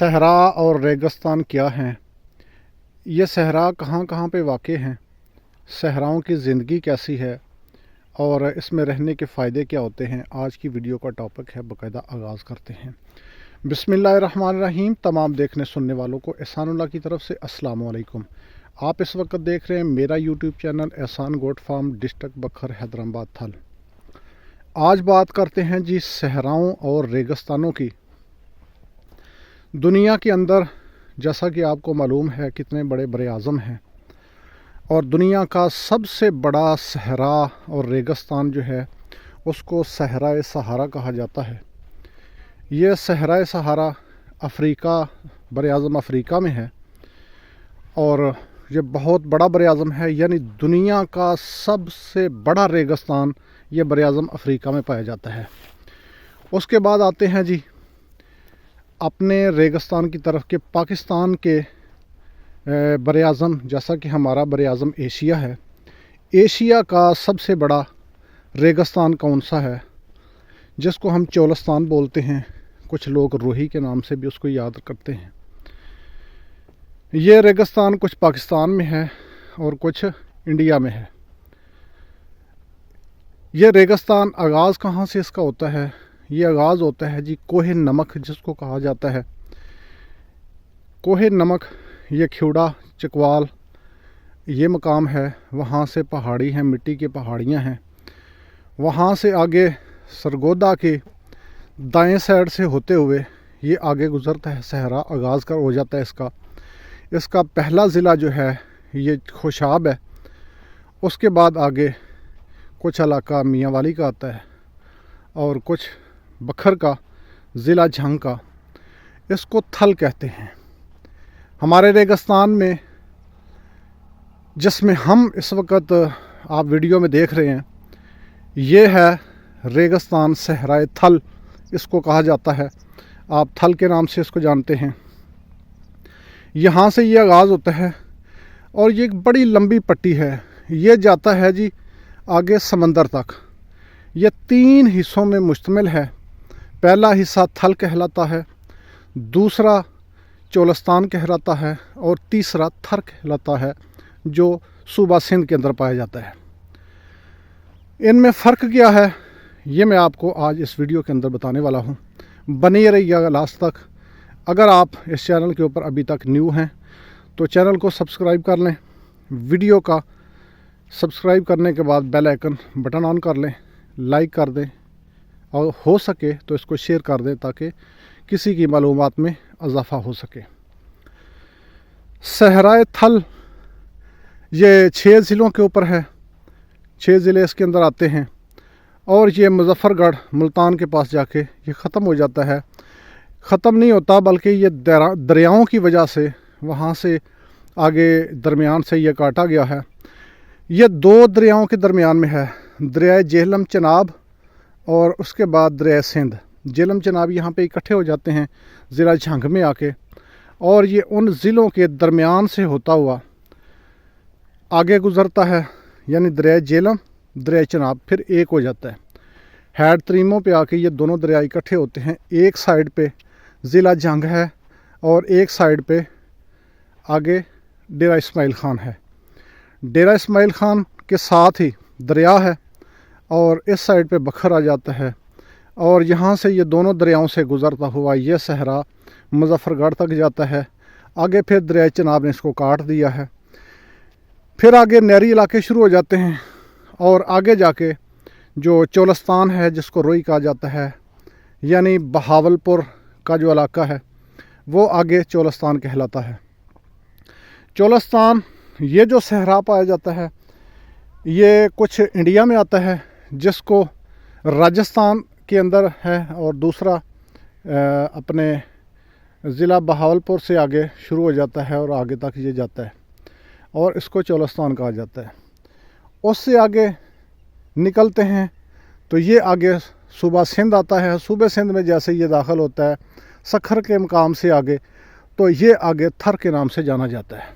صحرا اور ریگستان کیا ہیں؟ یہ صحرا کہاں کہاں پہ واقع ہیں؟ صحراؤں کی زندگی کیسی ہے اور اس میں رہنے کے فائدے کیا ہوتے ہیں؟ آج کی ویڈیو کا ٹاپک ہے، باقاعدہ آغاز کرتے ہیں۔ بسم اللہ الرحمن الرحیم۔ تمام دیکھنے سننے والوں کو احسان اللہ کی طرف سے السلام علیکم۔ آپ اس وقت دیکھ رہے ہیں میرا یوٹیوب چینل احسان گوٹ فارم، ڈسٹرکٹ بکھر، حیدرآباد تھل۔ آج بات کرتے ہیں جی صحراؤں اور ریگستانوں کی۔ دنیا کے اندر جیسا کہ آپ کو معلوم ہے کتنے بڑے بر اعظم ہیں، اور دنیا کا سب سے بڑا صحرا اور ریگستان جو ہے اس کو صحرائے صحارا کہا جاتا ہے۔ یہ صحرائے صحارا افریقہ، بر اعظم افریقہ میں ہے، اور یہ بہت بڑا بر اعظم ہے، یعنی دنیا کا سب سے بڑا ریگستان یہ بر اعظم افریقہ میں پایا جاتا ہے۔ اس کے بعد آتے ہیں جی اپنے ریگستان کی طرف کے پاکستان کے بر اعظم، جیسا کہ ہمارا بر اعظم ایشیا ہے۔ ایشیا کا سب سے بڑا ریگستان کون سا ہے؟ جس کو ہم چولستان بولتے ہیں، کچھ لوگ روہی کے نام سے بھی اس کو یاد کرتے ہیں۔ یہ ریگستان کچھ پاکستان میں ہے اور کچھ انڈیا میں ہے۔ یہ ریگستان آغاز کہاں سے اس کا ہوتا ہے؟ یہ آغاز ہوتا ہے جی کوہ نمک، جس کو کہا جاتا ہے کوہ نمک۔ یہ کھیوڑا چکوال یہ مقام ہے، وہاں سے پہاڑی ہیں، مٹی کی پہاڑیاں ہیں۔ وہاں سے آگے سرگودا کے دائیں سائڈ سے ہوتے ہوئے یہ آگے گزرتا ہے، صحرا آغاز کر ہو جاتا ہے اس کا پہلا ضلع جو ہے یہ خوشاب ہے۔ اس کے بعد آگے کچھ علاقہ میاں والی کا آتا ہے اور کچھ بکھر کا، ضلع جھنگ کا۔ اس کو تھل کہتے ہیں۔ ہمارے ریگستان میں، جس میں ہم اس وقت آپ ویڈیو میں دیکھ رہے ہیں، یہ ہے ریگستان صحرائے تھل، اس کو کہا جاتا ہے۔ آپ تھل کے نام سے اس کو جانتے ہیں۔ یہاں سے یہ آغاز ہوتا ہے اور یہ ایک بڑی لمبی پٹی ہے، یہ جاتا ہے جی آگے سمندر تک۔ یہ 3 حصوں میں مشتمل ہے۔ پہلا حصہ تھل کہلاتا ہے، دوسرا چولستان کہلاتا ہے، اور تیسرا تھر کہلاتا ہے، جو صوبہ سندھ کے اندر پایا جاتا ہے۔ ان میں فرق کیا ہے یہ میں آپ کو آج اس ویڈیو کے اندر بتانے والا ہوں۔ بنے رہیے گا لاسٹ تک۔ اگر آپ اس چینل کے اوپر ابھی تک نیو ہیں تو چینل کو سبسکرائب کر لیں، ویڈیو کا سبسکرائب کرنے کے بعد بیل آئیکن بٹن آن کر لیں، لائک کر دیں، اور ہو سکے تو اس کو شیئر کر دیں تاکہ کسی کی معلومات میں اضافہ ہو سکے۔ صحرائے تھل یہ 6 ضلعوں کے اوپر ہے، 6 ضلع اس کے اندر آتے ہیں، اور یہ مظفر گڑھ ملتان کے پاس جا کے یہ ختم ہو جاتا ہے۔ ختم نہیں ہوتا بلکہ یہ دریاؤں کی وجہ سے وہاں سے آگے درمیان سے یہ کاٹا گیا ہے۔ یہ 2 دریاؤں کے درمیان میں ہے، دریائے جہلم چناب اور اس کے بعد دریائے سندھ۔ جہلم چناب یہاں پہ اکٹھے ہو جاتے ہیں ضلع جھنگ میں آ کے، اور یہ ان ضلعوں کے درمیان سے ہوتا ہوا آگے گزرتا ہے، یعنی دریائے جہلم، دریائے چناب پھر ایک ہو جاتا ہے۔ ہیڈ تریموں پہ آ کے یہ دونوں دریا اکٹھے ہوتے ہیں۔ ایک سائیڈ پہ ضلع جھنگ ہے اور ایک سائیڈ پہ آگے ڈیرہ اسماعیل خان ہے۔ ڈیرہ اسماعیل خان کے ساتھ ہی دریا ہے، اور اس سائیڈ پہ بکھر آ جاتا ہے، اور یہاں سے یہ دونوں دریاؤں سے گزرتا ہوا یہ صحرا مظفر گڑھ تک جاتا ہے۔ آگے پھر دریائے چناب نے اس کو کاٹ دیا ہے۔ پھر آگے نہری علاقے شروع ہو جاتے ہیں، اور آگے جا کے جو چولستان ہے، جس کو روئی کہا جاتا ہے، یعنی بہاولپور کا جو علاقہ ہے وہ آگے چولستان کہلاتا ہے۔ چولستان یہ جو صحرا پایا جاتا ہے یہ کچھ انڈیا میں آتا ہے، جس کو راجستھان کے اندر ہے، اور دوسرا اپنے ضلع بہاولپور سے آگے شروع ہو جاتا ہے اور آگے تک یہ جاتا ہے، اور اس کو چولستان کہا جاتا ہے۔ اس سے آگے نکلتے ہیں تو یہ آگے صوبہ سندھ آتا ہے۔ صوبہ سندھ میں جیسے یہ داخل ہوتا ہے سکھر کے مقام سے آگے، تو یہ آگے تھر کے نام سے جانا جاتا ہے۔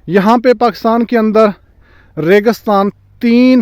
یہاں پہ پاکستان کے اندر ریگستان 3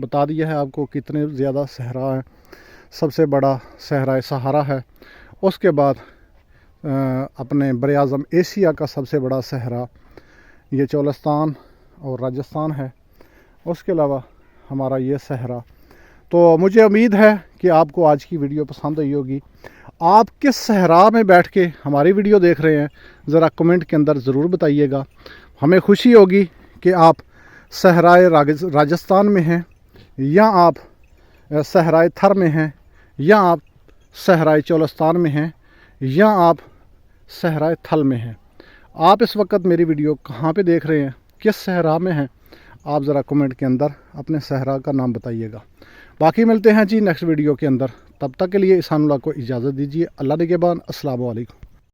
بتا دیا ہے آپ کو کتنے زیادہ صحرا ہیں. سب سے بڑا صحرائے سہارا ہے. اس کے بعد اپنے بر اعظم ایشیا کا سب سے بڑا صحرا یہ چولستان اور راجستھان ہے. اس کے علاوہ ہمارا یہ صحرا. تو مجھے امید ہے کہ آپ کو آج کی ویڈیو پسند آئی ہوگی. آپ کس صحرا میں بیٹھ کے ہماری ویڈیو دیکھ رہے ہیں ذرا کمنٹ کے اندر ضرور بتائیے گا. ہمیں خوشی ہوگی کہ آپ صحرائے راجستھان میں ہیں, یا آپ صحرائے تھر میں ہیں, یا آپ صحرائے چولستان میں ہیں, یا آپ صحرائے تھل میں ہیں. آپ اس وقت میری ویڈیو کہاں پہ دیکھ رہے ہیں, کس صحرا میں ہیں, آپ ذرا کمنٹ کے اندر اپنے صحرا کا نام بتائیے گا. باقی ملتے ہیں جی نیکسٹ ویڈیو کے اندر. تب تک کے لیے احسان اللہ کو اجازت دیجیے. اللہ نگہبان. السلام علیکم.